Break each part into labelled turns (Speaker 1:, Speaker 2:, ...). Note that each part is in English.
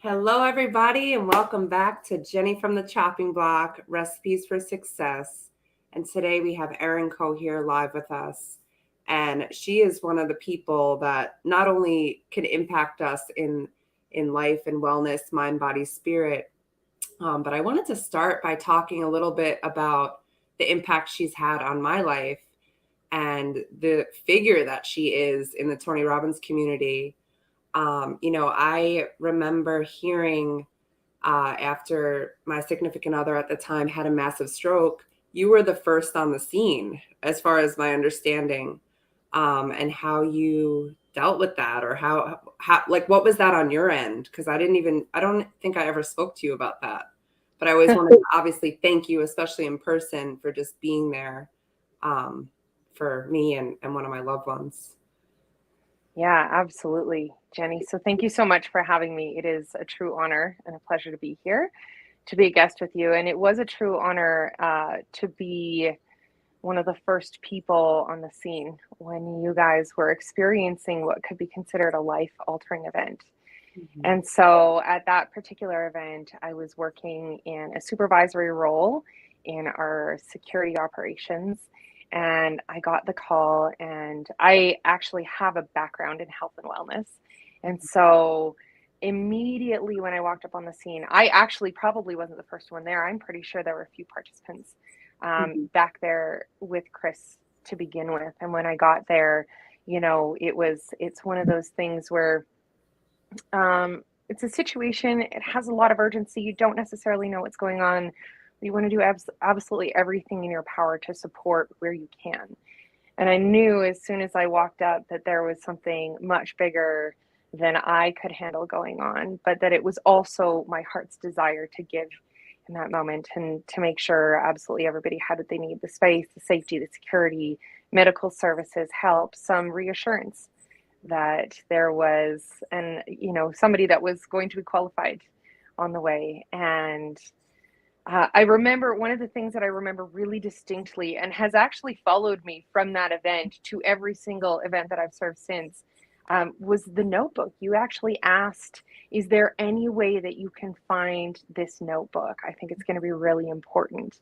Speaker 1: Hello, everybody, and welcome back to Jenny from the Chopping Block, Recipes for Success. And today we have Erin here live with us. And she is one of the people that not only can impact us in life and wellness, mind, body, spirit, but I wanted to start by talking a little bit about the impact she's had on my life and the figure that she is in the Tony Robbins community. I remember hearing after my significant other at the time had a massive stroke, you were the first on the scene, as far as my understanding, and how you dealt with that, or how like what was that on your end? Because I don't think I ever spoke to you about that. But I always wanted to obviously thank you, especially in person, for just being there for me and one of my loved ones.
Speaker 2: Yeah, absolutely, Jenny. So thank you so much for having me. It is a true honor and a pleasure to be here, to be a guest with you. And it was a true honor to be one of the first people on the scene when you guys were experiencing what could be considered a life-altering event.
Speaker 1: Mm-hmm.
Speaker 2: And so at that particular event, I was working in a supervisory role in our security operations. And I got the call, and I actually have a background in health and wellness. And so immediately when I walked up on the scene, I actually probably wasn't the first one there. I'm pretty sure there were a few participants back there with Chris to begin with. And when I got there, it's one of those things where it's a situation, it has a lot of urgency. You don't necessarily know what's going on. You want to do absolutely everything in your power to support where you can. And I knew as soon as I walked up that there was something much bigger than I could handle going on, but that it was also my heart's desire to give in that moment and to make sure absolutely everybody had what they need: the space, the safety, the security, medical services, help, some reassurance that there was somebody that was going to be qualified on the way. And I remember one of the things that I remember really distinctly, and has actually followed me from that event to every single event that I've served since, was the notebook. You actually asked, is there any way that you can find this notebook? I think it's going to be really important.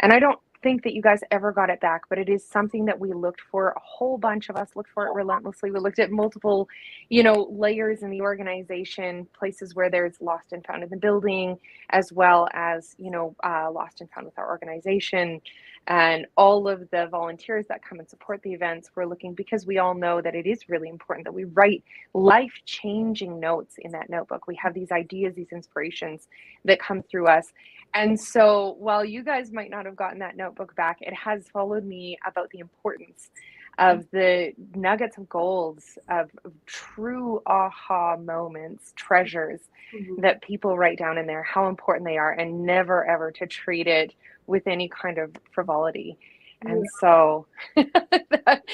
Speaker 2: And I don't think that you guys ever got it back, but it is something that we looked for. A whole bunch of us looked for it relentlessly. We looked at multiple, layers in the organization, places where there's lost and found in the building, as well as, lost and found with our organization. And all of the volunteers that come and support the events, we're looking, because we all know that it is really important that we write life-changing notes in that notebook. We have these ideas, these inspirations that come through us. And so while you guys might not have gotten that notebook back, it has followed me about the importance of the nuggets of golds, of true aha moments, treasures that people write down in there, how important they are, and never ever to treat it with any kind of frivolity. And so that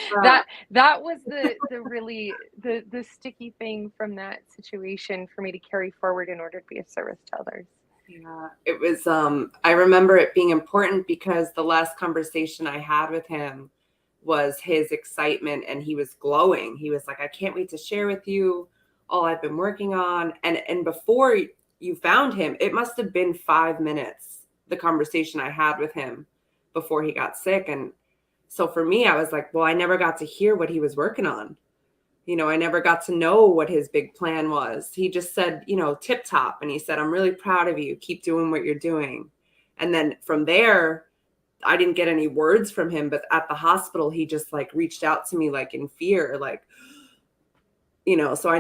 Speaker 2: was the really the sticky thing from that situation for me to carry forward in order to be of service to others.
Speaker 1: Yeah, it was, I remember it being important because the last conversation I had with him was his excitement, and he was glowing. He was like, I can't wait to share with you all I've been working on. And before you found him, it must have been 5 minutes, the conversation I had with him before he got sick. And so for me, I was like, well, I never got to hear what he was working on. I never got to know what his big plan was. He just said, tip top. And he said, I'm really proud of you. Keep doing what you're doing. And then from there, I didn't get any words from him, but at the hospital, he just like reached out to me like in fear, like, so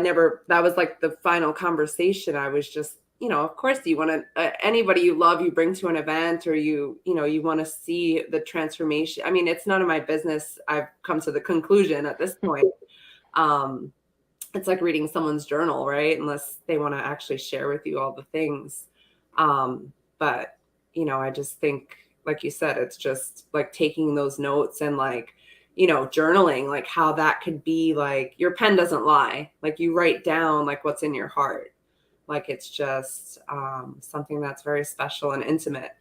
Speaker 1: that was like the final conversation. I was just, of course you want to, anybody you love, you bring to an event, or you want to see the transformation. I mean, it's none of my business. I've come to the conclusion at this point. It's like reading someone's journal, right? Unless they want to actually share with you all the things. But, I just think, like you said, it's just like taking those notes and like, journaling, like how that could be like your pen doesn't lie. Like you write down like what's in your heart. Like it's just something that's very special and intimate.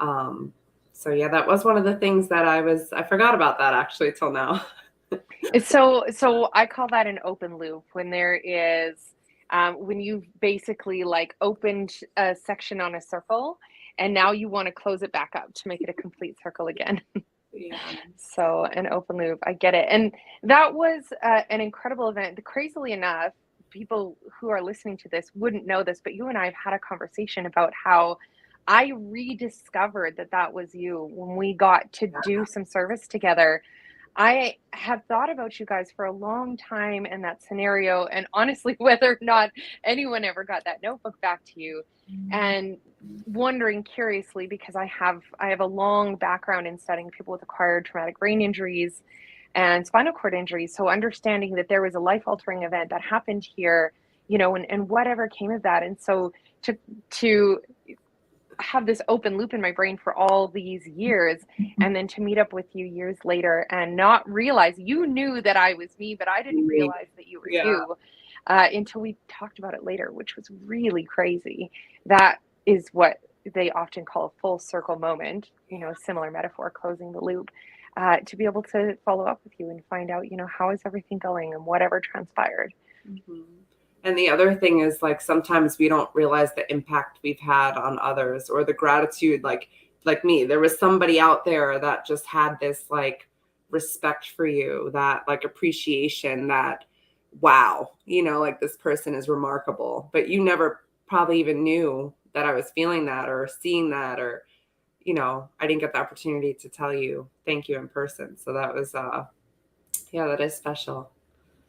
Speaker 1: So yeah, that was one of the things that I forgot about that actually till now.
Speaker 2: So I call that an open loop, when there is when you've basically like opened a section on a circle and now you want to close it back up to make it a complete circle again.
Speaker 1: Yeah.
Speaker 2: So an open loop, I get it. And that was an incredible event. Crazily enough, people who are listening to this wouldn't know this, but you and I have had a conversation about how I rediscovered that that was you when we got to do some service together. I have thought about you guys for a long time in that scenario, and honestly, whether or not anyone ever got that notebook back to you, and wondering curiously, because I have a long background in studying people with acquired traumatic brain injuries and spinal cord injuries. So understanding that there was a life-altering event that happened here, and whatever came of that. And so to have this open loop in my brain for all these years, and then to meet up with you years later and not realize you knew that I was me, but I didn't realize that you were
Speaker 1: Yeah.
Speaker 2: you until we talked about it later, which was really crazy. That is what they often call a full circle moment, a similar metaphor, closing the loop, to be able to follow up with you and find out, how is everything going and whatever transpired.
Speaker 1: Mm-hmm. And the other thing is, like, sometimes we don't realize the impact we've had on others, or the gratitude, like me, there was somebody out there that just had this like respect for you, that like appreciation, that wow, like this person is remarkable, but you never probably even knew that I was feeling that or seeing that, or I didn't get the opportunity to tell you thank you in person. So that was yeah, that is special.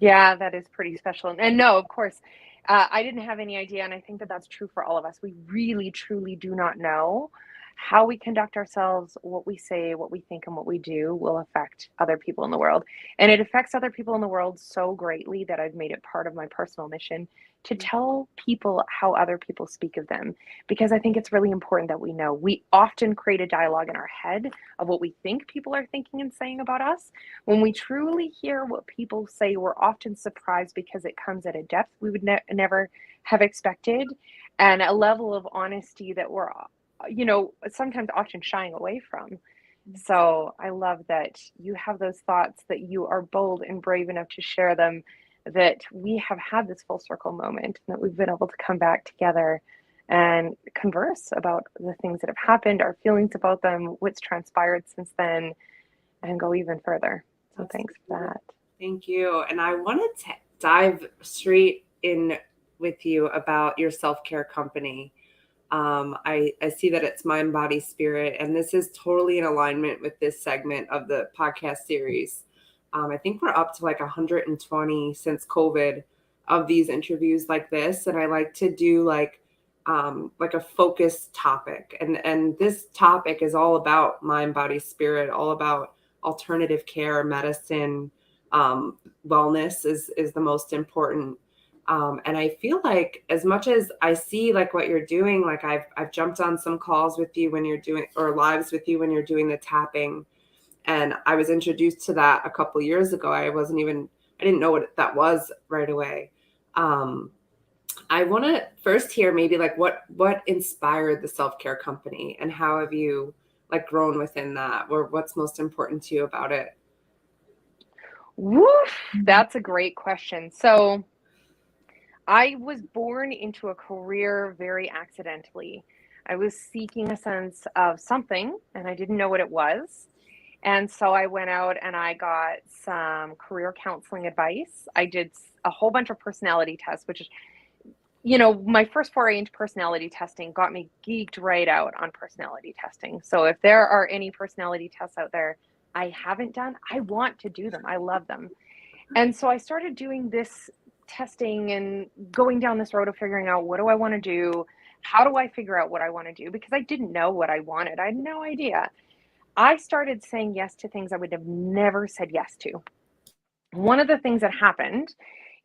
Speaker 2: Yeah, that is pretty special. And no, of course, I didn't have any idea. And I think that that's true for all of us. We really, truly do not know how we conduct ourselves, what we say, what we think, and what we do will affect other people in the world. And it affects other people in the world so greatly that I've made it part of my personal mission to tell people how other people speak of them, because I think it's really important that we know. We often create a dialogue in our head of what we think people are thinking and saying about us. When we truly hear what people say, we're often surprised because it comes at a depth we would never have expected, and a level of honesty that we're, sometimes often shying away from. So I love that you have those thoughts, that you are bold and brave enough to share them, that we have had this full circle moment, and that we've been able to come back together and converse about the things that have happened, our feelings about them, what's transpired since then, and go even further. So thanks for that.
Speaker 1: Thank you. And I wanted to dive straight in with you about your self-care company. I see that it's Mind, Body, Spirit, and this is totally in alignment with this segment of the podcast series. I think we're up to like 120 since COVID of these interviews like this, and I like to do like a focused topic, and this topic is all about mind, body, spirit, all about alternative care, medicine, wellness is the most important. And I feel like, as much as I see like what you're doing, like I've jumped on some calls with you when you're doing, or lives with you when you're doing the tapping. And I was introduced to that a couple years ago. I didn't know what that was right away. I want to first hear maybe like what inspired the self-care company, and how have you like grown within that, or what's most important to you about it?
Speaker 2: Woof, that's a great question. So I was born into a career very accidentally. I was seeking a sense of something and I didn't know what it was. And so I went out and I got some career counseling advice. I did a whole bunch of personality tests, which is, my first foray into personality testing got me geeked right out on personality testing. So if there are any personality tests out there I haven't done, I want to do them. I love them. And so I started doing this testing and going down this road of figuring out, what do I want to do? How do I figure out what I want to do? Because I didn't know what I wanted. I had no idea. I started saying yes to things I would have never said yes to. One of the things that happened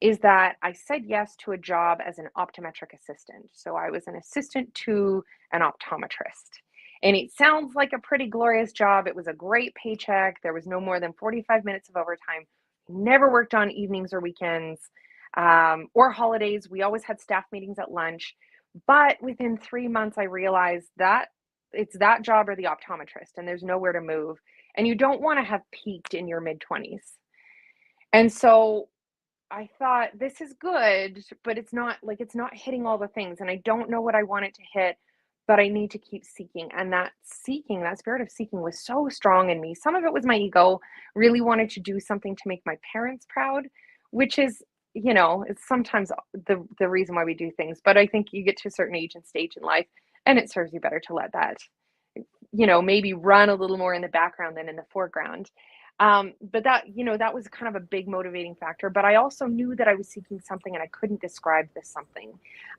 Speaker 2: is that I said yes to a job as an optometric assistant. So I was an assistant to an optometrist. And it sounds like a pretty glorious job. It was a great paycheck. There was no more than 45 minutes of overtime. Never worked on evenings or weekends, or holidays. We always had staff meetings at lunch. But within 3 months, I realized that it's that job or the optometrist, and there's nowhere to move. And you don't want to have peaked in your mid 20s. And so I thought this is good, but it's not hitting all the things, and I don't know what I want it to hit, but I need to keep seeking. And that spirit of seeking was so strong in me. Some of it was my ego, really wanted to do something to make my parents proud, which is, it's sometimes the reason why we do things. But I think you get to a certain age and stage in life, and it serves you better to let that, maybe run a little more in the background than in the foreground. But that was kind of a big motivating factor. But I also knew that I was seeking something and I couldn't describe this something.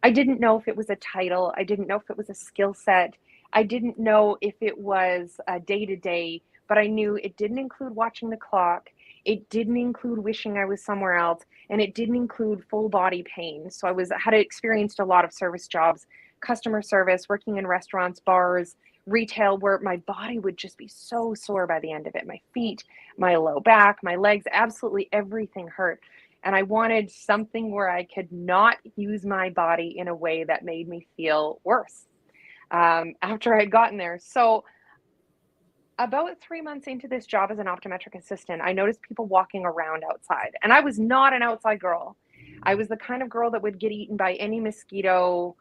Speaker 2: I didn't know if it was a title. I didn't know if it was a skill set. I didn't know if it was a day to day, but I knew it didn't include watching the clock. It didn't include wishing I was somewhere else, and it didn't include full body pain. So had experienced a lot of service jobs, customer service, working in restaurants, bars, retail, where my body would just be so sore by the end of it. My feet, my low back, my legs, absolutely everything hurt. And I wanted something where I could not use my body in a way that made me feel worse after I'd gotten there. So about 3 months into this job as an optometric assistant, I noticed people walking around outside. And I was not an outside girl. I was the kind of girl that would get eaten by any mosquito,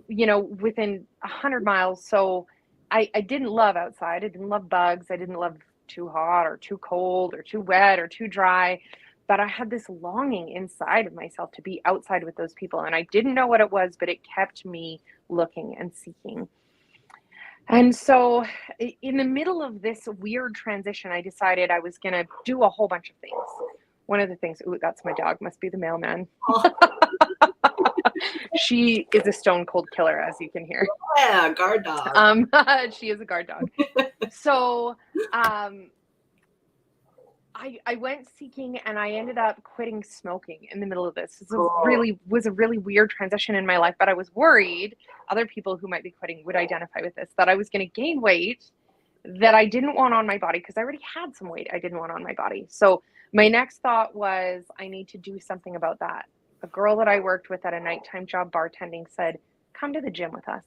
Speaker 2: within 100 miles. So I didn't love outside. I didn't love bugs. I didn't love too hot or too cold or too wet or too dry. But I had this longing inside of myself to be outside with those people. And I didn't know what it was, but it kept me looking and seeking. And so, in the middle of this weird transition, I decided I was going to do a whole bunch of things. One of the things, ooh, that's my dog, must be the mailman. She is a stone cold killer, as you can hear.
Speaker 1: Yeah, guard dog.
Speaker 2: She is a guard dog. So, I went seeking, and I ended up quitting smoking in the middle of this. It was a really weird transition in my life, but I was worried other people who might be quitting would identify with this, that I was going to gain weight that I didn't want on my body, because I already had some weight I didn't want on my body. So my next thought was, I need to do something about that. A girl that I worked with at a nighttime job bartending said, come to the gym with us.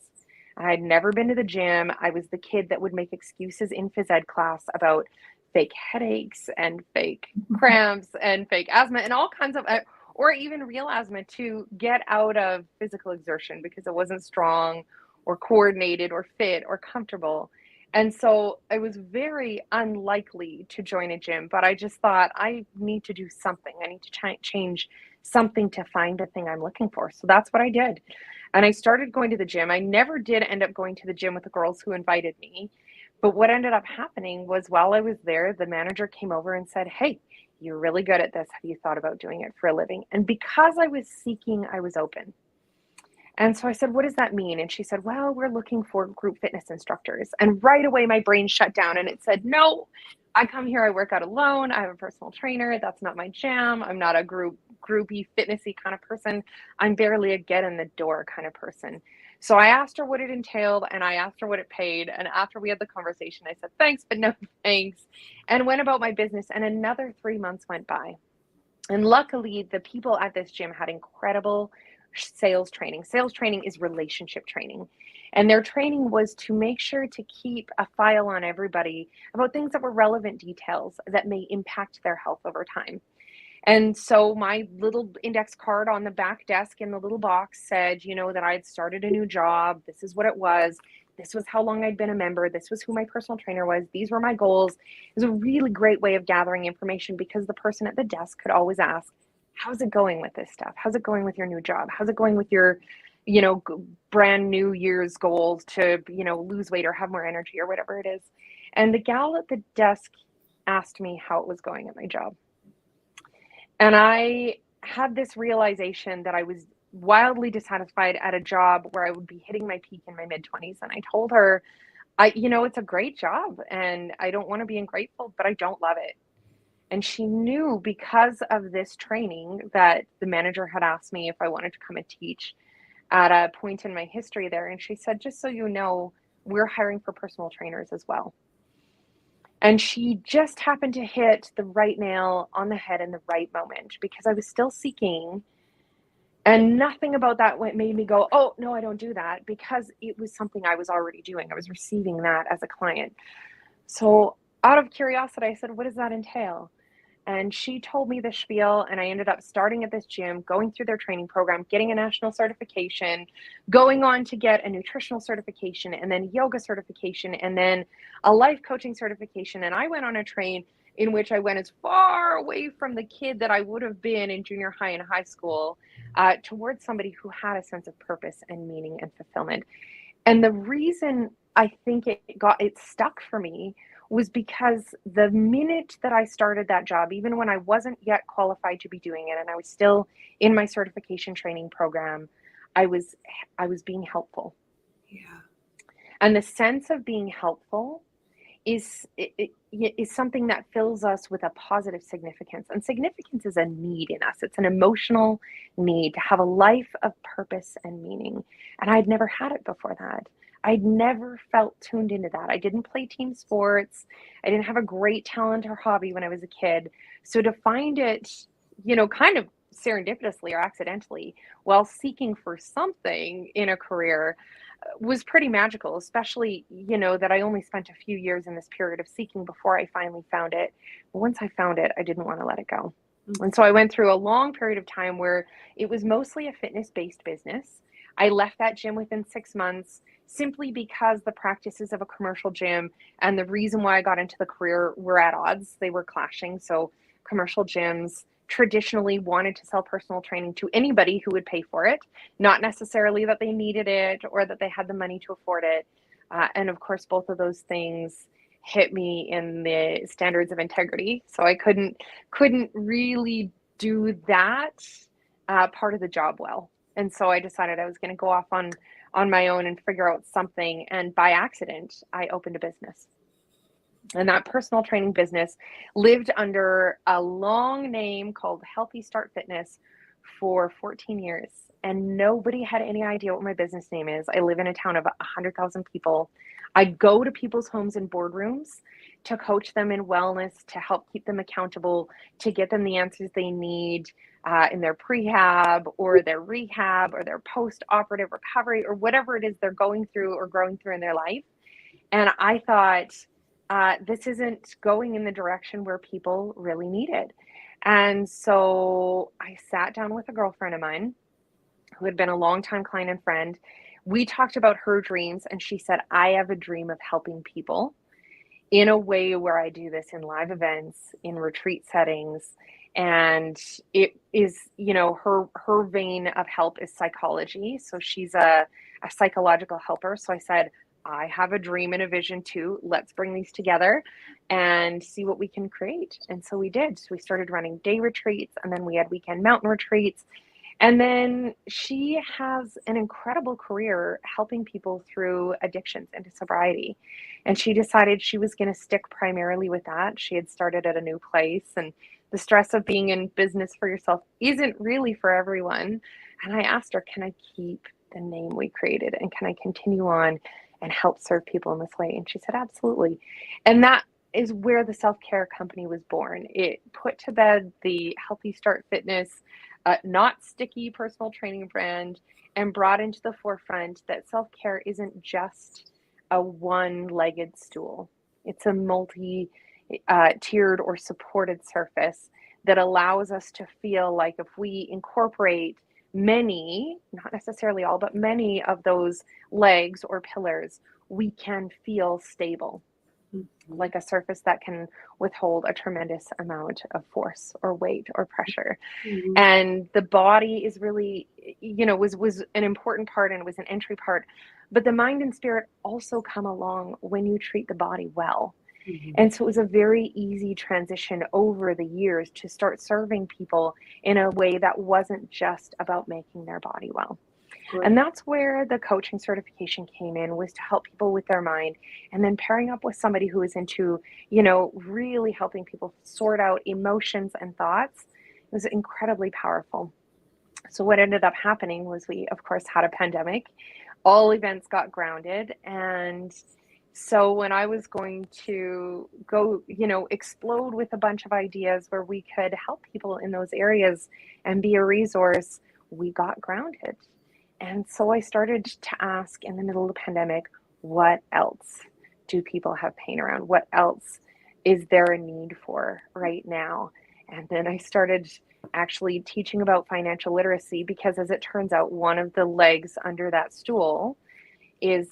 Speaker 2: I had never been to the gym. I was the kid that would make excuses in phys ed class about fake headaches and fake cramps and fake asthma and all kinds of, or even real asthma, to get out of physical exertion because it wasn't strong or coordinated or fit or comfortable. And so I was very unlikely to join a gym, but I just thought, I need to do something. I need to change something to find the thing I'm looking for. So that's what I did. And I started going to the gym. I never did end up going to the gym with the girls who invited me. But what ended up happening was, while I was there, the manager came over and said, hey, you're really good at this. Have you thought about doing it for a living? And because I was seeking, I was open. And so I said, what does that mean? And she said, well, we're looking for group fitness instructors. And right away, my brain shut down and it said, no, I come here, I work out alone. I have a personal trainer. That's not my jam. I'm not a groupy, fitnessy kind of person. I'm barely a get in the door kind of person. So I asked her what it entailed, and I asked her what it paid. And after we had the conversation, I said, thanks, but no thanks, and went about my business. And another 3 months went by. And luckily, the people at this gym had incredible sales training. Sales training is relationship training. And their training was to make sure to keep a file on everybody about things that were relevant details that may impact their health over time. And so my little index card on the back desk in the little box said, that I had started a new job. This is what it was. This was how long I'd been a member. This was who my personal trainer was. These were my goals. It was a really great way of gathering information, because the person at the desk could always ask, how's it going with this stuff? How's it going with your new job? How's it going with your, brand new year's goals to, lose weight or have more energy or whatever it is? And the gal at the desk asked me how it was going at my job. And I had this realization that I was wildly dissatisfied at a job where I would be hitting my peak in my mid-20s. And I told her, it's a great job and I don't want to be ungrateful, but I don't love it. And she knew, because of this training that the manager had asked me if I wanted to come and teach at a point in my history there. And she said, just so you know, we're hiring for personal trainers as well. And she just happened to hit the right nail on the head in the right moment, because I was still seeking, and nothing about that made me go, oh, no, I don't do that, because it was something I was already doing. I was receiving that as a client. So out of curiosity, I said, what does that entail? And she told me the spiel, and I ended up starting at this gym, going through their training program, getting a national certification, going on to get a nutritional certification, and then yoga certification, and then a life coaching certification. And I went on a train in which I went as far away from the kid that I would have been in junior high and high school towards somebody who had a sense of purpose and meaning and fulfillment. And the reason I think it stuck for me was because the minute that I started that job, even when I wasn't yet qualified to be doing it, and I was still in my certification training program, I was being helpful.
Speaker 1: Yeah.
Speaker 2: And the sense of being helpful is something that fills us with a positive significance. And significance is a need in us. It's an emotional need to have a life of purpose and meaning. And I'd never had it before that. I'd never felt tuned into that. I didn't play team sports. I didn't have a great talent or hobby when I was a kid. So to find it, kind of serendipitously or accidentally while seeking for something in a career was pretty magical, especially, that I only spent a few years in this period of seeking before I finally found it. But once I found it, I didn't want to let it go. And so I went through a long period of time where it was mostly a fitness-based business. I left that gym within 6 months simply because the practices of a commercial gym and the reason why I got into the career were at odds. They were clashing. So commercial gyms traditionally wanted to sell personal training to anybody who would pay for it, not necessarily that they needed it or that they had the money to afford it. And of course, both of those things hit me in the standards of integrity. So I couldn't really do that part of the job well. And so I decided I was going to go off on my own and figure out something. And by accident, I opened a business. And that personal training business lived under a long name called Healthy Start Fitness for 14 years. And nobody had any idea what my business name is. I live in a town of 100,000 people. I go to people's homes and boardrooms to coach them in wellness, to help keep them accountable, to get them the answers they need in their prehab or their rehab or their post-operative recovery or whatever it is they're going through or growing through in their life. And I thought, this isn't going in the direction where people really need it. And so I sat down with a girlfriend of mine who had been a longtime client and friend. We talked about her dreams, and she said, I have a dream of helping people in a way where I do this in live events, in retreat settings. And it is, her vein of help is psychology. So she's a psychological helper. So I said, I have a dream and a vision too. Let's bring these together and see what we can create. And so we did. So we started running day retreats, and then we had weekend mountain retreats. And then she has an incredible career helping people through addictions into sobriety. And she decided she was going to stick primarily with that. She had started at a new place, and the stress of being in business for yourself isn't really for everyone. And I asked her, can I keep the name we created, and can I continue on and help serve people in this way? And she said, absolutely. And that is where the self-care company was born. It put to bed the Healthy Start Fitness, not sticky personal training brand, and brought into the forefront that self-care isn't just a one-legged stool. It's a multi-tiered or supported surface that allows us to feel like if we incorporate many, not necessarily all, but many of those legs or pillars, we can feel stable, like a surface that can withhold a tremendous amount of force or weight or pressure. And the body is really, was an important part, and it was an entry part, but the mind and spirit also come along when you treat the body well. And so it was a very easy transition over the years to start serving people in a way that wasn't just about making their body well. Right. And that's where the coaching certification came in, was to help people with their mind, and then pairing up with somebody who is into, really helping people sort out emotions and thoughts. It was incredibly powerful. So what ended up happening was we, of course, had a pandemic. All events got grounded, and so when I was going to go, explode with a bunch of ideas where we could help people in those areas and be a resource, we got grounded. And so I started to ask in the middle of the pandemic, what else do people have pain around? What else is there a need for right now? And then I started actually teaching about financial literacy because, as it turns out, one of the legs under that stool is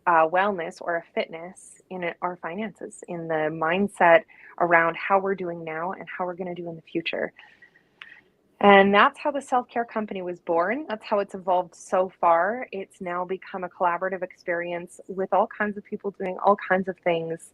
Speaker 2: wellness or a fitness in our finances, in the mindset around how we're doing now and how we're going to do in the future. And that's how the self-care company was born. That's how it's evolved so far. It's now become a collaborative experience with all kinds of people doing all kinds of things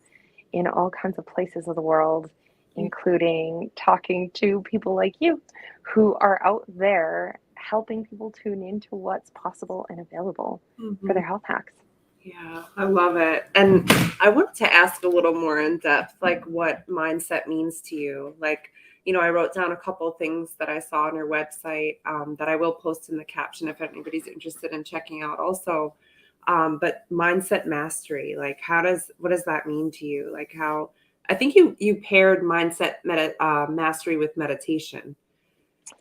Speaker 2: in all kinds of places of the world, including talking to people like you who are out there helping people tune into what's possible and available for their health hacks.
Speaker 1: Yeah, I love it. And I wanted to ask a little more in depth, like what mindset means to you. Like, I wrote down a couple of things that I saw on your website that I will post in the caption if anybody's interested in checking out also. But mindset mastery, like what does that mean to you? Like how, I think you paired mindset mastery with meditation.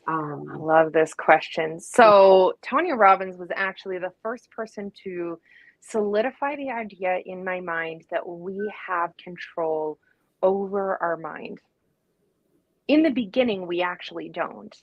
Speaker 2: I love this question. So Tony Robbins was actually the first person to solidify the idea in my mind that we have control over our mind. In the beginning, we actually don't.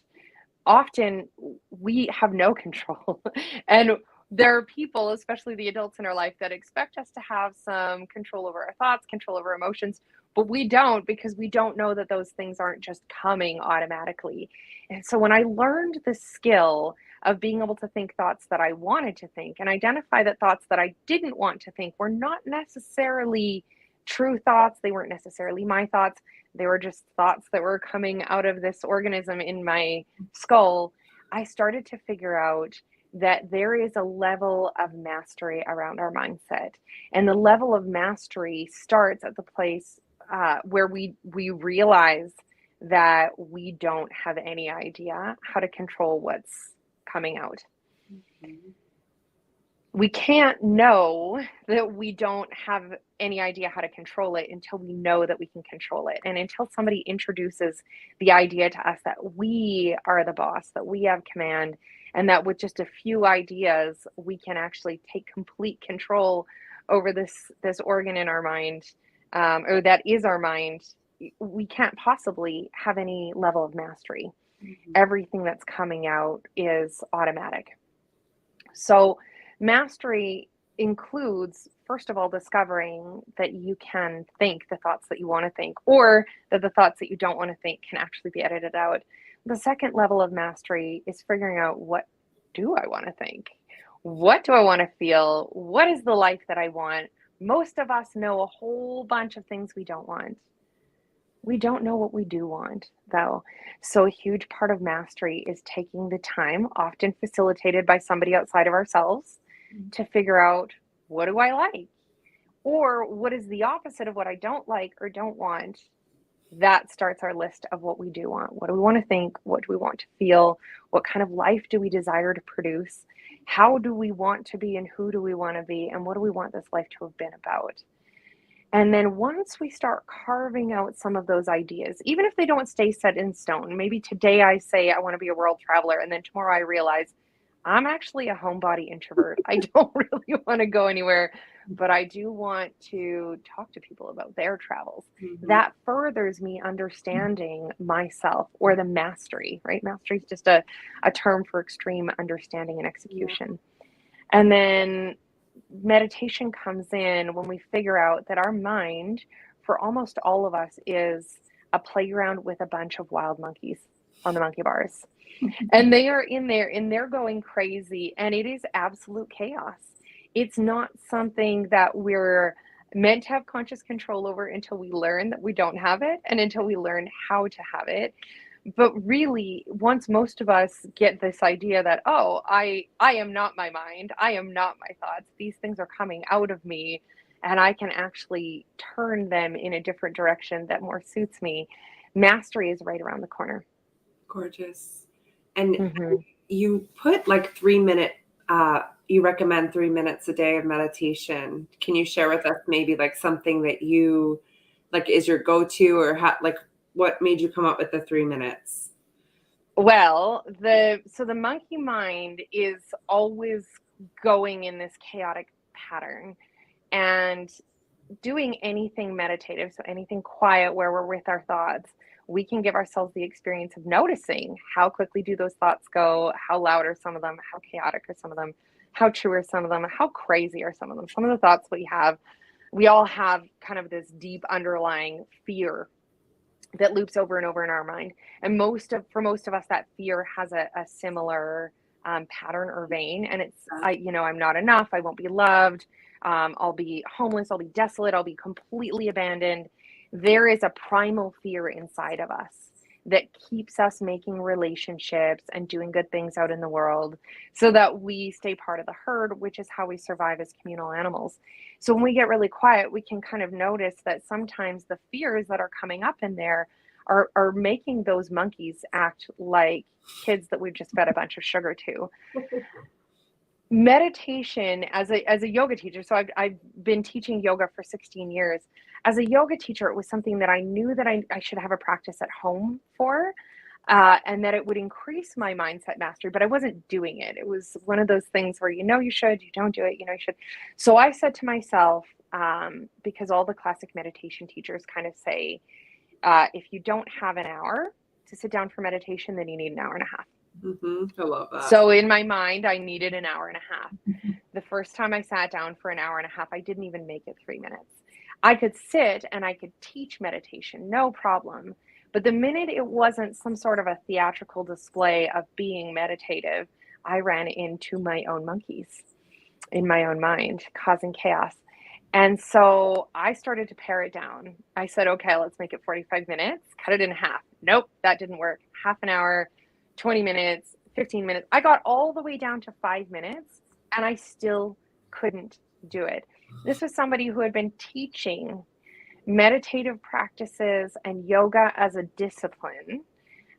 Speaker 2: Often we have no control. And there are people, especially the adults in our life, that expect us to have some control over our thoughts, control over emotions, but we don't, because we don't know that those things aren't just coming automatically. And so when I learned the skill of being able to think thoughts that I wanted to think and identify that thoughts that I didn't want to think were not necessarily true thoughts, they weren't necessarily my thoughts, they were just thoughts that were coming out of this organism in my skull, I started to figure out that there is a level of mastery around our mindset. And the level of mastery starts at the place where we realize that we don't have any idea how to control what's coming out. Mm-hmm. We can't know that we don't have any idea how to control it until we know that we can control it. And until somebody introduces the idea to us that we are the boss, that we have command, and that with just a few ideas, we can actually take complete control over this organ in our mind, or that is our mind, we can't possibly have any level of mastery. Mm-hmm. Everything that's coming out is automatic. So mastery includes, first of all, discovering that you can think the thoughts that you want to think, or that the thoughts that you don't want to think can actually be edited out. The second level of mastery is figuring out, what do I want to think? What do I want to feel? What is the life that I want? Most of us know a whole bunch of things we don't want. We don't know what we do want, though. So a huge part of mastery is taking the time, often facilitated by somebody outside of ourselves, to figure out, what do I like? Or what is the opposite of what I don't like or don't want? That starts our list of what we do want. What do we want to think? What do we want to feel? What kind of life do we desire to produce? How do we want to be, and who do we want to be? And what do we want this life to have been about? And then once we start carving out some of those ideas, even if they don't stay set in stone, maybe today I say I want to be a world traveler, and then tomorrow I realize I'm actually a homebody introvert. I don't really want to go anywhere, but I do want to talk to people about their travels. Mm-hmm. That furthers me understanding myself, or the mastery, right? Mastery is just a term for extreme understanding and execution. Yeah. And then meditation comes in when we figure out that our mind, for almost all of us, is a playground with a bunch of wild monkeys on the monkey bars. And they are in there and they're going crazy, and it is absolute chaos. It's not something that we're meant to have conscious control over until we learn that we don't have it, and until we learn how to have it. But really, once most of us get this idea that, oh, I am not my mind, I am not my thoughts, these things are coming out of me, and I can actually turn them in a different direction that more suits me, mastery is right around the corner.
Speaker 1: Gorgeous. And you put like 3 minute, you recommend 3 minutes a day of meditation. Can you share with us maybe like something that you like is your go-to, or what made you come up with the 3 minutes?
Speaker 2: Well, the monkey mind is always going in this chaotic pattern, and doing anything meditative, so anything quiet where we're with our thoughts, we can give ourselves the experience of noticing how quickly do those thoughts go, how loud are some of them, how chaotic are some of them, how true are some of them, how crazy are some of them. Some of the thoughts we all have kind of this deep underlying fear that loops over and over in our mind. And for most of us, that fear has a similar pattern or vein. And it's, I'm not enough. I won't be loved. I'll be homeless. I'll be desolate. I'll be completely abandoned. There is a primal fear inside of us that keeps us making relationships and doing good things out in the world so that we stay part of the herd, which is how we survive as communal animals. So when we get really quiet, we can kind of notice that sometimes the fears that are coming up in there are making those monkeys act like kids that we've just fed a bunch of sugar to. Meditation as a yoga teacher, so I've been teaching yoga for 16 years. As a yoga teacher, it was something that I knew that I should have a practice at home for, and that it would increase my mindset mastery, but I wasn't doing it. It was one of those things where you should, you don't do it, you should. So I said to myself, because all the classic meditation teachers kind of say, if you don't have an hour to sit down for meditation, then you need an hour and a half.
Speaker 1: I love that.
Speaker 2: So in my mind, I needed an hour and a half. The first time I sat down for an hour and a half, I didn't even make it 3 minutes. I could sit and I could teach meditation, no problem. But the minute it wasn't some sort of a theatrical display of being meditative, I ran into my own monkeys in my own mind, causing chaos. And so I started to pare it down. I said, okay, let's make it 45 minutes, cut it in half. Nope, that didn't work. Half an hour, 20 minutes, 15 minutes. I got all the way down to 5 minutes and I still couldn't do it. This was somebody who had been teaching meditative practices and yoga as a discipline,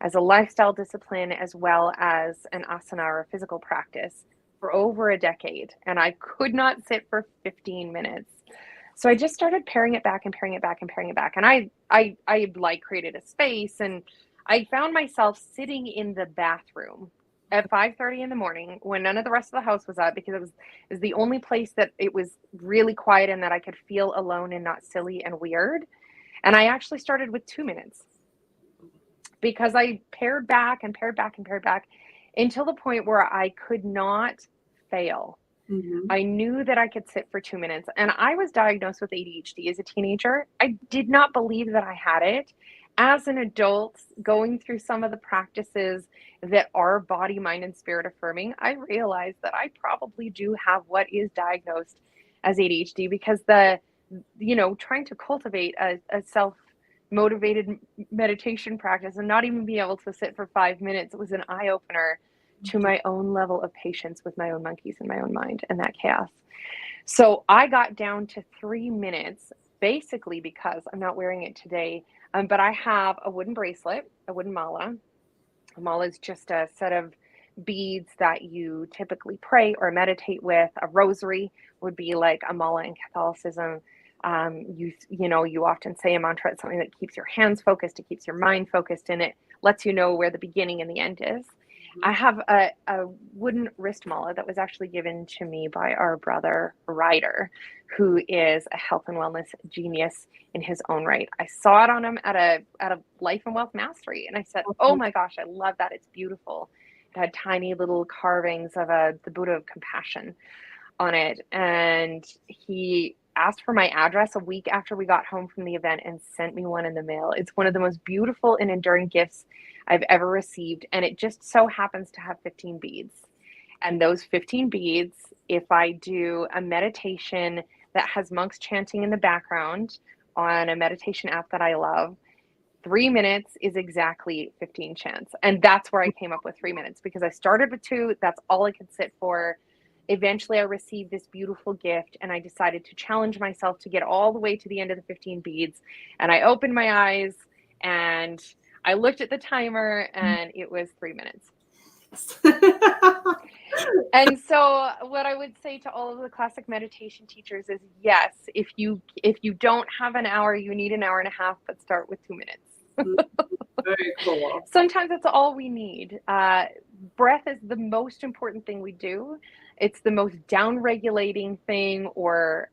Speaker 2: as a lifestyle discipline, as well as an asana or a physical practice for over a decade. And I could not sit for 15 minutes. So I just started paring it back and paring it back and paring it back. And I like created a space, and I found myself sitting in the bathroom at 5:30 in the morning when none of the rest of the house was up, because it was the only place that it was really quiet and that I could feel alone and not silly and weird. And I actually started with 2 minutes because I pared back and pared back and pared back until the point where I could not fail. I knew that I could sit for 2 minutes, and I was diagnosed with ADHD as a teenager. I did not believe that I had it. As an adult, going through some of the practices that are body, mind, and spirit affirming, I realized that I probably do have what is diagnosed as ADHD, because trying to cultivate a self-motivated meditation practice and not even be able to sit for 5 minutes was an eye-opener to my own level of patience with my own monkeys and my own mind and that chaos. So I got down to 3 minutes, basically because I'm not wearing it today, but I have a wooden bracelet, a wooden mala. A mala is just a set of beads that you typically pray or meditate with. A rosary would be like a mala in Catholicism. You often say a mantra. It's something that keeps your hands focused, it keeps your mind focused, and it lets you know where the beginning and the end is. I have a wooden wrist mala that was actually given to me by our brother Ryder, who is a health and wellness genius in his own right. I saw it on him at a Life and Wealth Mastery, and I said, "Oh my gosh, I love that! It's beautiful." It had tiny little carvings of the Buddha of Compassion on it, and he asked for my address a week after we got home from the event and sent me one in the mail. It's one of the most beautiful and enduring gifts I've ever received, and it just so happens to have 15 beads. And those 15 beads, if I do a meditation that has monks chanting in the background on a meditation app that I love, 3 minutes is exactly 15 chants. And that's where I came up with 3 minutes, because I started with 2. That's all I could sit for. Eventually, I received this beautiful gift, and I decided to challenge myself to get all the way to the end of the 15 beads. And I opened my eyes, and I looked at the timer, and it was 3 minutes. And so what I would say to all of the classic meditation teachers is, yes, if you don't have an hour, you need an hour and a half, but start with 2 minutes.
Speaker 1: Very cool.
Speaker 2: Sometimes that's all we need. Breath is the most important thing we do. It's the most down-regulating thing, or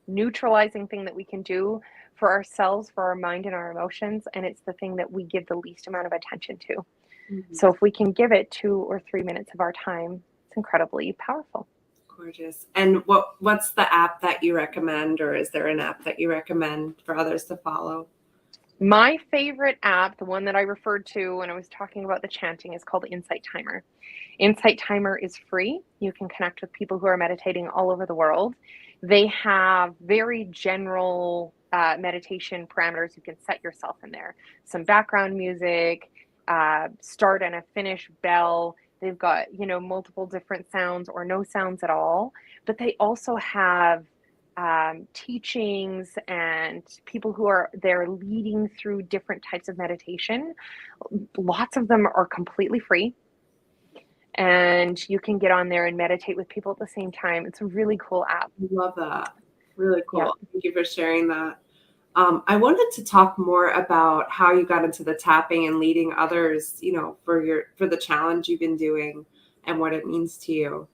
Speaker 2: neutralizing thing that we can do for ourselves, for our mind and our emotions, and it's the thing that we give the least amount of attention to.
Speaker 1: Mhm.
Speaker 2: So if we can give it 2 or 3 minutes of our time, it's incredibly powerful.
Speaker 1: Gorgeous. And what's the app that you recommend, or is there an app that you recommend for others to follow?
Speaker 2: My favorite app, the one that I referred to when I was talking about the chanting, is called Insight Timer. Insight Timer is free. You can connect with people who are meditating all over the world. They have very general meditation parameters. You can set yourself in there. Some background music, start and a finish bell. They've got, multiple different sounds or no sounds at all. But they also have teachings and people who are there leading through different types of meditation. Lots of them are completely free, and you can get on there and meditate with people at the same time. It's a really cool app.
Speaker 1: Love that. Really
Speaker 2: Yeah.
Speaker 1: cool. Thank you for sharing that. I wanted to talk more about how you got into the tapping and leading others, for the challenge you've been doing and what it means to you.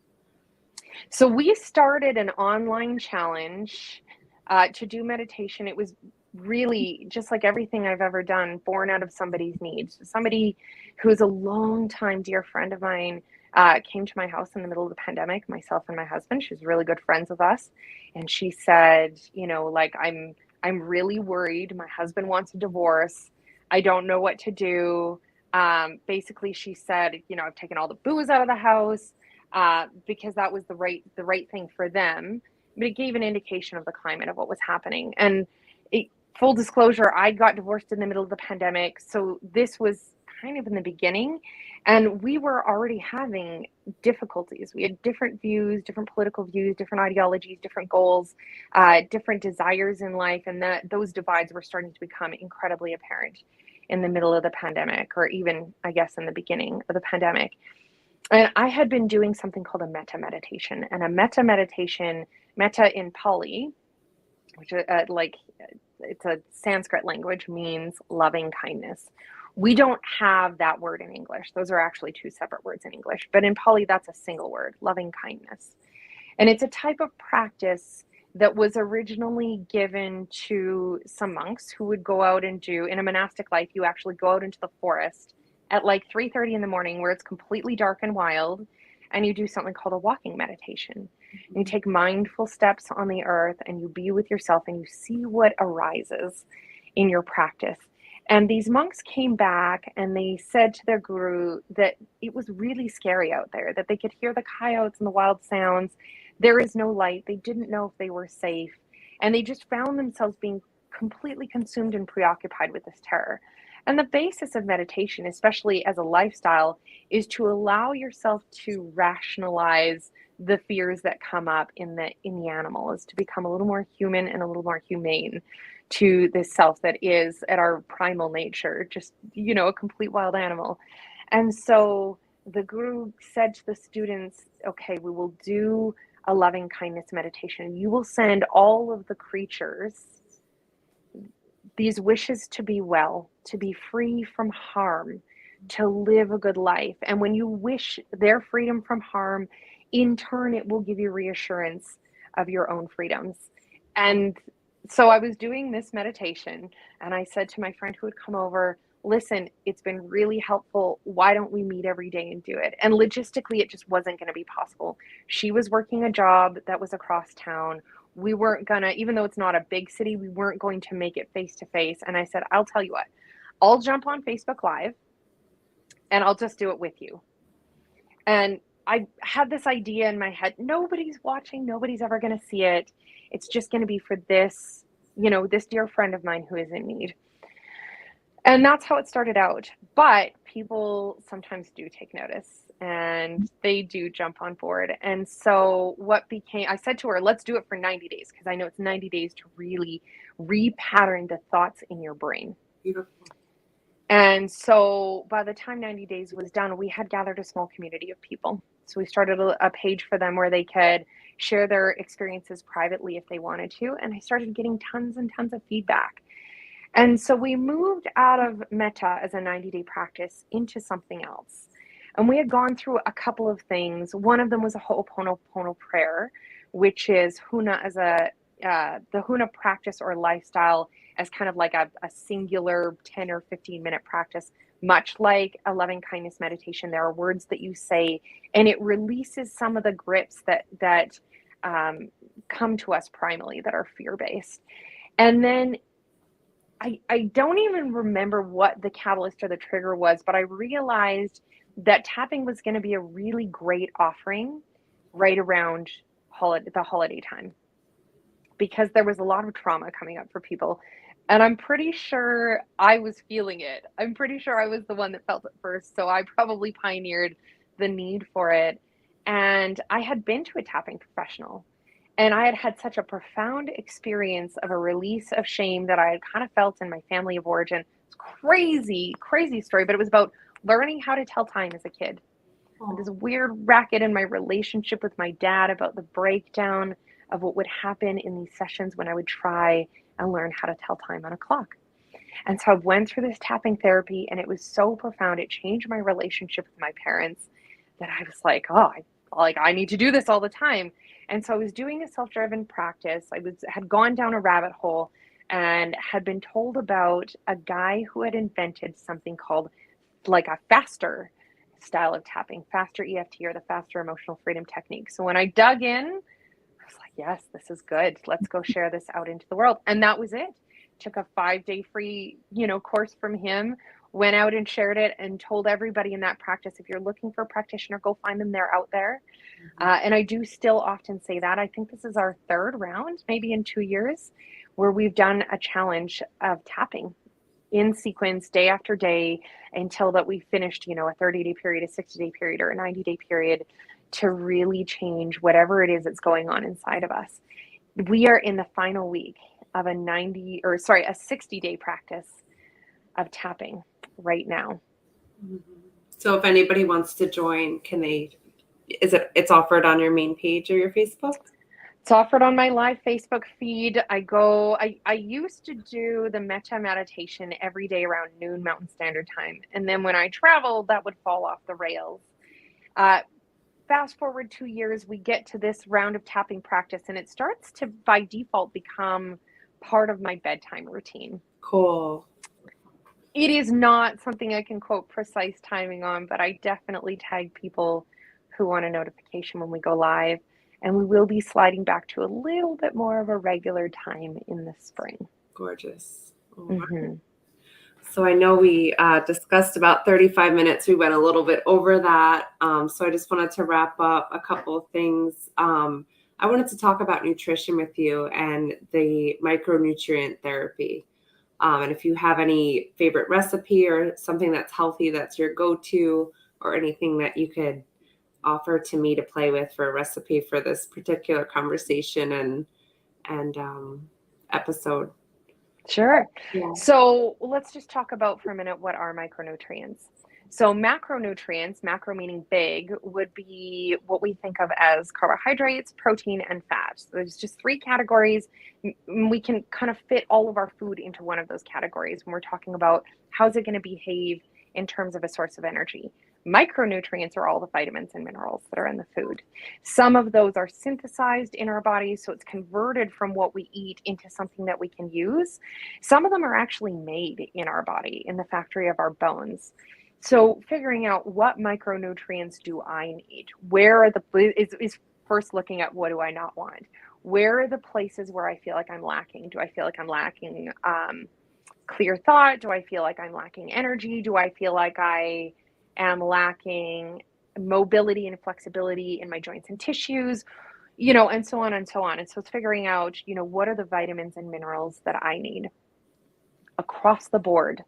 Speaker 2: So we started an online challenge to do meditation. It was really just like everything I've ever done, born out of somebody's needs. Somebody who's a long-time dear friend of mine came to my house in the middle of the pandemic, myself and my husband. She's really good friends with us. And she said, like, I'm really worried. My husband wants a divorce. I don't know what to do. Basically, she said, I've taken all the booze out of the house because that was the right thing for them. But it gave an indication of the climate of what was happening. And full disclosure, I got divorced in the middle of the pandemic, so this was kind of in the beginning, and we were already having difficulties. We had different views, different political views, different ideologies, different goals, different desires in life, and those divides were starting to become incredibly apparent in the middle of the pandemic, or even, I guess, in the beginning of the pandemic. And I had been doing something called a metta meditation. And a metta meditation, metta in Pali, which is it's a Sanskrit language, means loving kindness. We don't have that word in English. Those are actually two separate words in English. But in Pali, that's a single word, loving kindness. And it's a type of practice that was originally given to some monks who would go out and do, in a monastic life, you actually go out into the forest at like 3:30 in the morning where it's completely dark and wild, and you do something called a walking meditation. And you take mindful steps on the earth and you be with yourself and you see what arises in your practice. And these monks came back and they said to their guru that it was really scary out there, that they could hear the coyotes and the wild sounds. There is no light. They didn't know if they were safe. And they just found themselves being completely consumed and preoccupied with this terror. And the basis of meditation, especially as a lifestyle, is to allow yourself to rationalize the fears that come up in the animal, is to become a little more human and a little more humane to this self that is at our primal nature, just, a complete wild animal. And so the guru said to the students, okay, we will do a loving kindness meditation. You will send all of the creatures these wishes to be well, to be free from harm, to live a good life. And when you wish their freedom from harm, in turn, it will give you reassurance of your own freedoms. And so I was doing this meditation, and I said to my friend who had come over, listen, it's been really helpful. Why don't we meet every day and do it? And logistically, it just wasn't going to be possible. She was working a job that was across town. We weren't gonna, even though it's not a big city, we weren't going to make it face to face. And I said, I'll tell you what, I'll jump on Facebook Live and I'll just do it with you. And I had this idea in my head, nobody's watching, nobody's ever going to see it. It's just going to be for this, this dear friend of mine who is in need. And that's how it started out. But people sometimes do take notice and they do jump on board. And so I said to her, let's do it for 90 days, because I know it's 90 days to really repattern the thoughts in your brain.
Speaker 1: Beautiful.
Speaker 2: And so by the time 90 days was done, we had gathered a small community of people. So we started a page for them where they could share their experiences privately if they wanted to. And I started getting tons and tons of feedback. And so we moved out of metta as a 90-day practice into something else. And we had gone through a couple of things. One of them was a Ho'oponopono prayer, which is Huna as a the Huna practice or lifestyle as kind of like a singular 10 or 15-minute practice, much like a loving kindness meditation. There are words that you say, and it releases some of the grips that come to us primally that are fear-based. And then I don't even remember what the catalyst or the trigger was, but I realized that tapping was going to be a really great offering right around the holiday time, because there was a lot of trauma coming up for people. And I'm pretty sure I was feeling it. I'm pretty sure I was the one that felt it first. So I probably pioneered the need for it. And I had been to a tapping professional, and I had had such a profound experience of a release of shame that I had kind of felt in my family of origin. It's crazy, crazy story, but it was about learning how to tell time as a kid. This weird racket in my relationship with my dad about the breakdown of what would happen in these sessions when I would try and learn how to tell time on a clock. And so I went through this tapping therapy, and it was so profound. It changed my relationship with my parents that I was like, oh, I need to do this all the time. And so I was doing a self-driven practice. Had gone down a rabbit hole and had been told about a guy who had invented something called like a faster style of tapping, faster EFT, or the faster emotional freedom technique. So when I dug in, I was like, yes, this is good. Let's go share this out into the world. And that was it. Took a 5-day free, course from him, went out and shared it and told everybody in that practice, if you're looking for a practitioner, go find them. They're out there. And I do still often say that. I think this is our third round, maybe in 2 years, where we've done a challenge of tapping in sequence day after day until that we finished, a 30-day period, a 60-day period, or a 90-day period to really change whatever it is that's going on inside of us. We are in the final week of a 60-day practice of tapping right now.
Speaker 1: So if anybody wants to join, it's offered on your main page or your Facebook?
Speaker 2: It's offered on my live Facebook feed. I used to do the metta meditation every day around noon Mountain Standard Time. And then when I traveled, that would fall off the rails. Fast forward 2 years, we get to this round of tapping practice, and it starts to, by default, become part of my bedtime routine.
Speaker 1: Cool.
Speaker 2: It is not something I can quote precise timing on, but I definitely tag people who want a notification when we go live. And we will be sliding back to a little bit more of a regular time in the spring.
Speaker 1: Gorgeous. Oh,
Speaker 2: mm-hmm.
Speaker 1: So I know we discussed about 35 minutes. We went a little bit over that. So I just wanted to wrap up a couple of things. I wanted to talk about nutrition with you and the micronutrient therapy. And if you have any favorite recipe or something that's healthy, that's your go-to, or anything that you could offer to me to play with for a recipe for this particular conversation and episode.
Speaker 2: Sure.
Speaker 1: Yeah.
Speaker 2: So let's just talk about for a minute what are micronutrients. So macronutrients, macro meaning big, would be what we think of as carbohydrates, protein, and fat. So there's just 3 categories. We can kind of fit all of our food into one of those categories when we're talking about how's it going to behave in terms of a source of energy. Micronutrients are all the vitamins and minerals that are in the food. Some of those are synthesized in our bodies, so it's converted from what we eat into something that we can use. Some of them are actually made in our body, in the factory of our bones. So figuring out what micronutrients do I need? Where are is first looking at what do I not want? Where are the places where I feel like I'm lacking? Do I feel like I'm lacking clear thought? Do I feel like I'm lacking energy? Do I feel like I am lacking mobility and flexibility in my joints and tissues, and so on and so on. And so it's figuring out, what are the vitamins and minerals that I need across the board.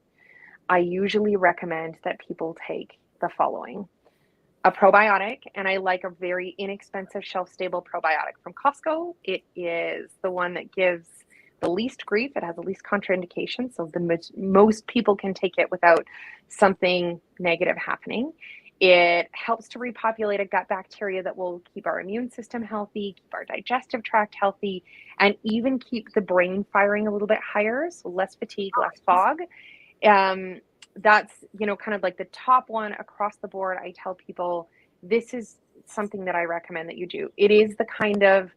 Speaker 2: I usually recommend that people take the following: a probiotic, and I like a very inexpensive shelf-stable probiotic from Costco. It is the one that gives the least grief. It has the least contraindication, so most people can take it without something negative happening. It helps to repopulate a gut bacteria that will keep our immune system healthy, keep our digestive tract healthy, and even keep the brain firing a little bit higher, so less fatigue, less fog. That's, kind of like the top one across the board. I tell people this is something that I recommend that you do. It is the kind of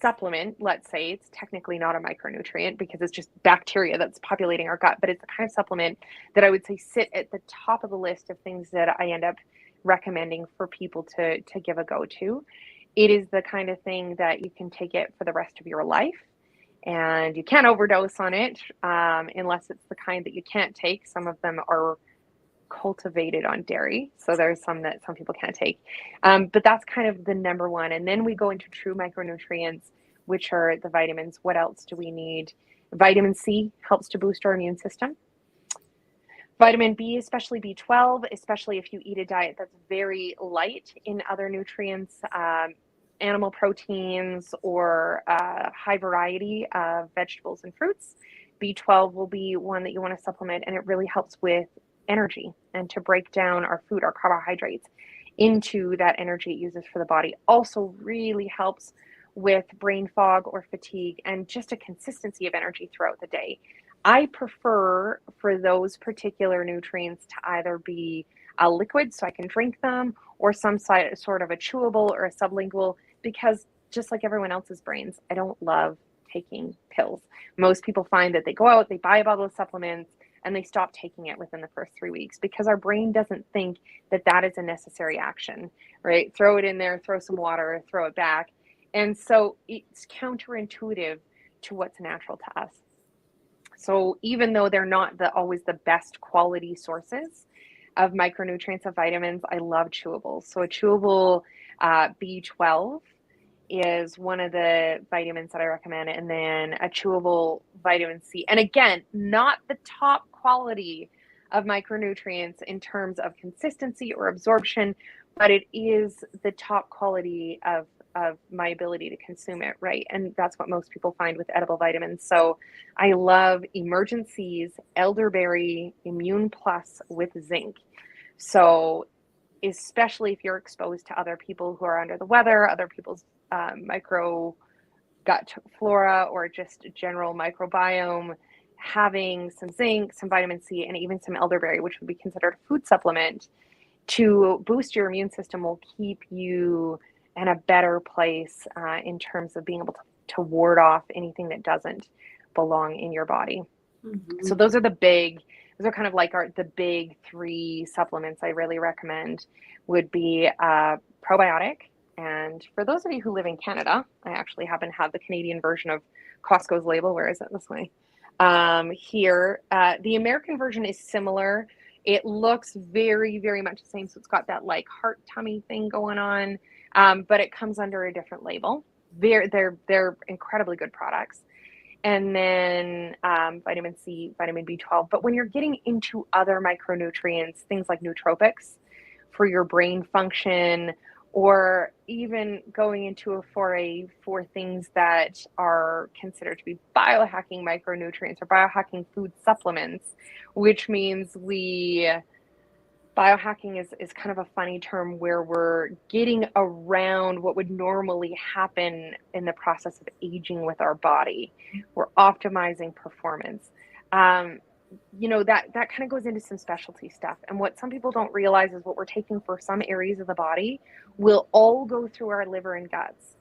Speaker 2: supplement, let's say, it's technically not a micronutrient because it's just bacteria that's populating our gut, but it's the kind of supplement that I would say sit at the top of the list of things that I end up recommending for people to give a go to. It is the kind of thing that you can take it for the rest of your life, and you can't overdose on it unless it's the kind that you can't take. Some of them are cultivated on dairy, so there's some that some people can't take, but that's kind of the number one. And then we go into true micronutrients, which are the vitamins. What else do we need? Vitamin C helps to boost our immune system. Vitamin B, especially B12, especially if you eat a diet that's very light in other nutrients, animal proteins, or high variety of vegetables and fruits. B12 will be one that you want to supplement, and it really helps with energy and to break down our food, our carbohydrates, into that energy it uses for the body. Also really helps with brain fog or fatigue and just a consistency of energy throughout the day. I prefer for those particular nutrients to either be a liquid so I can drink them, or some sort of a chewable or a sublingual, because just like everyone else's brains, I don't love taking pills. Most people find that they go out, they buy a bottle of supplements, and they stop taking it within the first 3 weeks because our brain doesn't think that that is a necessary action, right? Throw it in there, throw some water, throw it back. And so it's counterintuitive to what's natural to us. So even though they're not always the best quality sources of micronutrients, of vitamins, I love chewables. So a chewable B12 is one of the vitamins that I recommend, and then a chewable vitamin C. And again, not the top quality of micronutrients in terms of consistency or absorption, but it is the top quality of my ability to consume it, right? And that's what most people find with edible vitamins. So I love Emergen-C's elderberry Immune Plus with zinc. So especially if you're exposed to other people who are under the weather, other people's micro gut flora, or just general microbiome, having some zinc, some vitamin C, and even some elderberry, which would be considered a food supplement, to boost your immune system will keep you in a better place in terms of being able to ward off anything that doesn't belong in your body. Mm-hmm. So those are kind of like the big 3 supplements I really recommend. Would be probiotic. And for those of you who live in Canada, I actually happen to have the Canadian version of Costco's label. Where is it? This way. Here, the American version is similar. It looks very, very much the same. So it's got that like heart tummy thing going on, but it comes under a different label. They're incredibly good products. And then vitamin C, vitamin B12. But when you're getting into other micronutrients, things like nootropics for your brain function, or even going into a foray for things that are considered to be biohacking micronutrients or biohacking food supplements, which means biohacking is kind of a funny term where we're getting around what would normally happen in the process of aging with our body. We're optimizing performance. That kind of goes into some specialty stuff. And what some people don't realize is what we're taking for some areas of the body will all go through our liver and guts.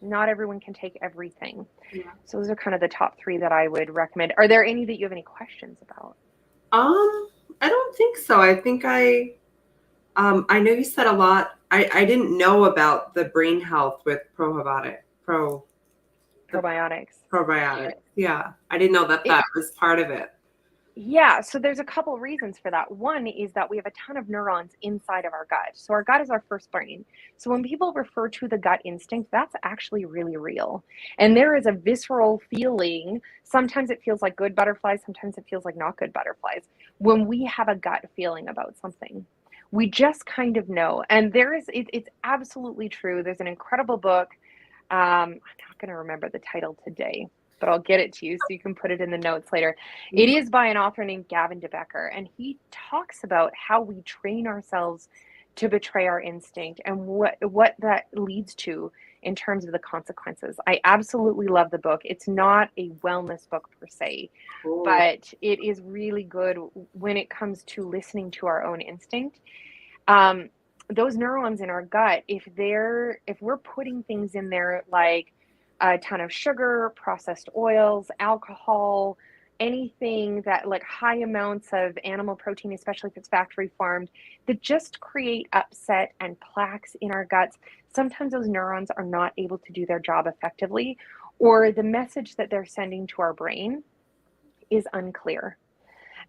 Speaker 2: Not everyone can take everything. Yeah. So those are kind of the top 3 that I would recommend. Are there any that you have any questions about?
Speaker 1: I don't think so. I think I know you said a lot. I didn't know about the brain health with probiotics. Yeah. I didn't know that was part of it.
Speaker 2: Yeah, so there's a couple reasons for that. One is that we have a ton of neurons inside of our gut. So our gut is our first brain. So when people refer to the gut instinct, that's actually really real. And there is a visceral feeling. Sometimes it feels like good butterflies. Sometimes it feels like not good butterflies. When we have a gut feeling about something, we just kind of know. And it's absolutely true. There's an incredible book. I'm not going to remember the title today, but I'll get it to you so you can put it in the notes later. It is by an author named Gavin de Becker, and he talks about how we train ourselves to betray our instinct and what that leads to in terms of the consequences. I absolutely love the book. It's not a wellness book per se, but it is really good when it comes to listening to our own instinct. Those neurons in our gut, if we're putting things in there like a ton of sugar, processed oils, alcohol, anything that like high amounts of animal protein, especially if it's factory farmed, that just create upset and plaques in our guts. Sometimes those neurons are not able to do their job effectively, or the message that they're sending to our brain is unclear.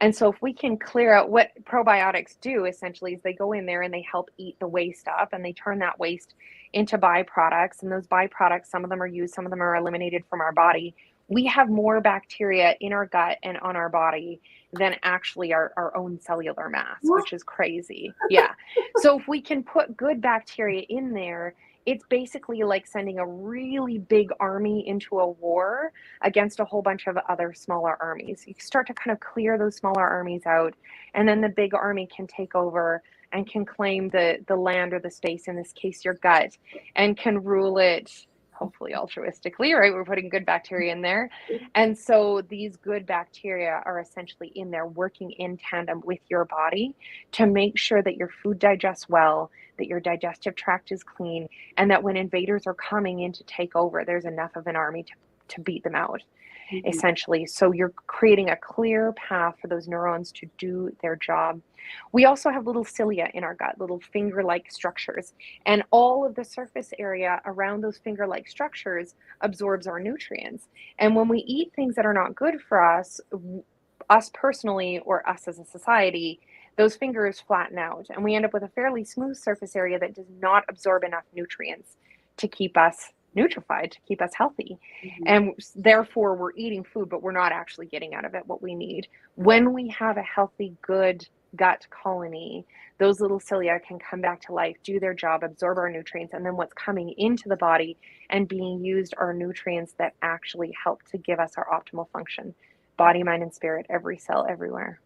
Speaker 2: And so if we can clear out, what probiotics do essentially is they go in there and they help eat the waste up, and they turn that waste into byproducts. And those byproducts, some of them are used, some of them are eliminated from our body. We have more bacteria in our gut and on our body than actually our own cellular mass, which is crazy. Yeah. So if we can put good bacteria in there, it's basically like sending a really big army into a war against a whole bunch of other smaller armies. You start to kind of clear those smaller armies out, and then the big army can take over and can claim the land or the space, in this case your gut, and can rule it, hopefully altruistically, right? We're putting good bacteria in there. And so these good bacteria are essentially in there working in tandem with your body to make sure that your food digests well, that your digestive tract is clean, and that when invaders are coming in to take over, there's enough of an army to beat them out, essentially. So you're creating a clear path for those neurons to do their job. We also have little cilia in our gut, little finger-like structures, and all of the surface area around those finger-like structures absorbs our nutrients. And when we eat things that are not good for us personally or us as a society, those fingers flatten out, and we end up with a fairly smooth surface area that does not absorb enough nutrients to keep us nutrified, to keep us healthy. And therefore we're eating food, but we're not actually getting out of it what we need. When we have a healthy, good gut colony, those little cilia can come back to life, do their job, absorb our nutrients, and then what's coming into the body and being used are nutrients that actually help to give us our optimal function. Body, mind, and spirit, every cell, everywhere.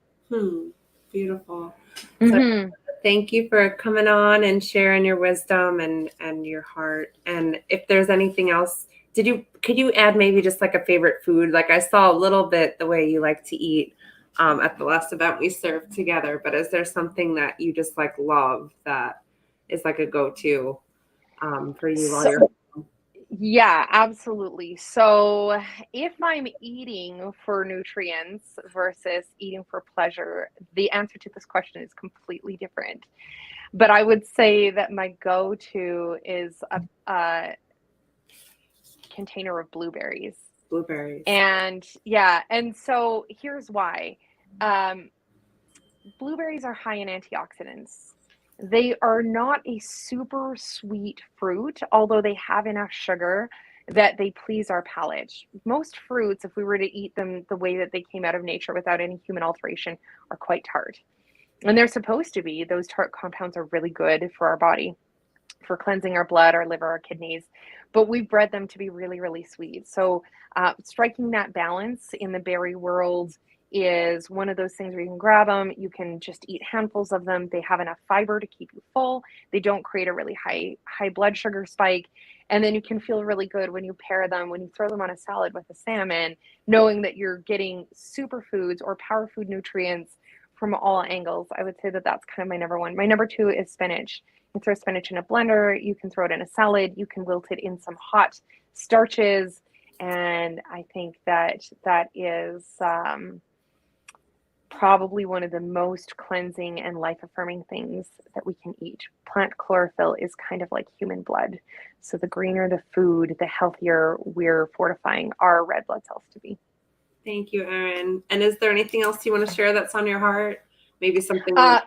Speaker 1: Beautiful. So thank you for coming on and sharing your wisdom and your heart. And if there's anything else, could you add maybe just like a favorite food? Like I saw a little bit the way you like to eat at the last event we served together, but is there something that you just like love that is like a go-to for you while you're
Speaker 2: Yeah, absolutely. So if I'm eating for nutrients versus eating for pleasure, the answer to this question is completely different. But I would say that my go-to is a container of blueberries.
Speaker 1: Blueberries.
Speaker 2: And yeah, and so here's why. Blueberries are high in antioxidants. They are not a super sweet fruit, although they have enough sugar that they please our palate. Most fruits, if we were to eat them the way that they came out of nature without any human alteration, are quite tart. And they're supposed to be. Those tart compounds are really good for our body, for cleansing our blood, our liver, our kidneys. But we've bred them to be really, really sweet. So striking that balance in the berry world is one of those things where you can grab them, you can just eat handfuls of them. They have enough fiber to keep you full. They don't create a really high blood sugar spike. And then you can feel really good when you pair them, when you throw them on a salad with a salmon, knowing that you're getting superfoods or power food nutrients from all angles. I would say that that's kind of my number one. My number two is spinach. You can throw spinach in a blender, you can throw it in a salad, you can wilt it in some hot starches. And I think that is probably one of the most cleansing and life-affirming things that we can eat. Plant chlorophyll is kind of like human blood. So the greener the food, the healthier we're fortifying our red blood cells to be.
Speaker 1: Thank you, Erin. And is there anything else you want to share that's on your heart? Maybe something out?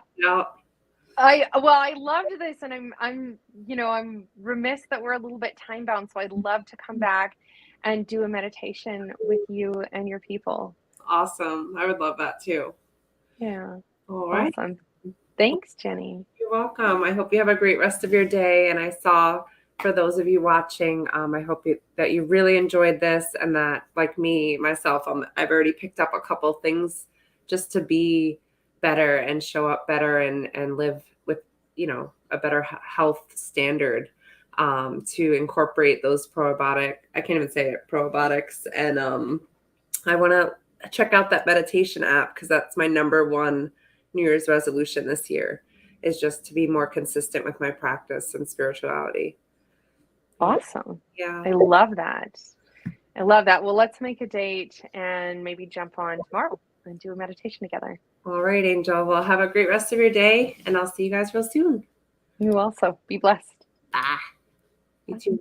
Speaker 2: I loved this, and I'm remiss that we're a little bit time bound. So I'd love to come back and do a meditation with you and your people.
Speaker 1: Awesome. I would love that too.
Speaker 2: Yeah.
Speaker 1: All right.
Speaker 2: Awesome. Thanks, Jenny.
Speaker 1: You're welcome. I hope you have a great rest of your day. And I saw, for those of you watching, I hope that you really enjoyed this, and that, like me, myself, I've already picked up a couple things just to be better and show up better and live with, a better health standard, to incorporate those I can't even say it, probiotics. And I want to check out that meditation app, because that's my number one New Year's resolution this year, is just to be more consistent with my practice and spirituality.
Speaker 2: Awesome.
Speaker 1: Yeah.
Speaker 2: I love that. I love that. Well, let's make a date and maybe jump on tomorrow and do a meditation together.
Speaker 1: All right, Angel. Well, have a great rest of your day, and I'll see you guys real soon.
Speaker 2: You also be blessed.
Speaker 1: Bye. You too.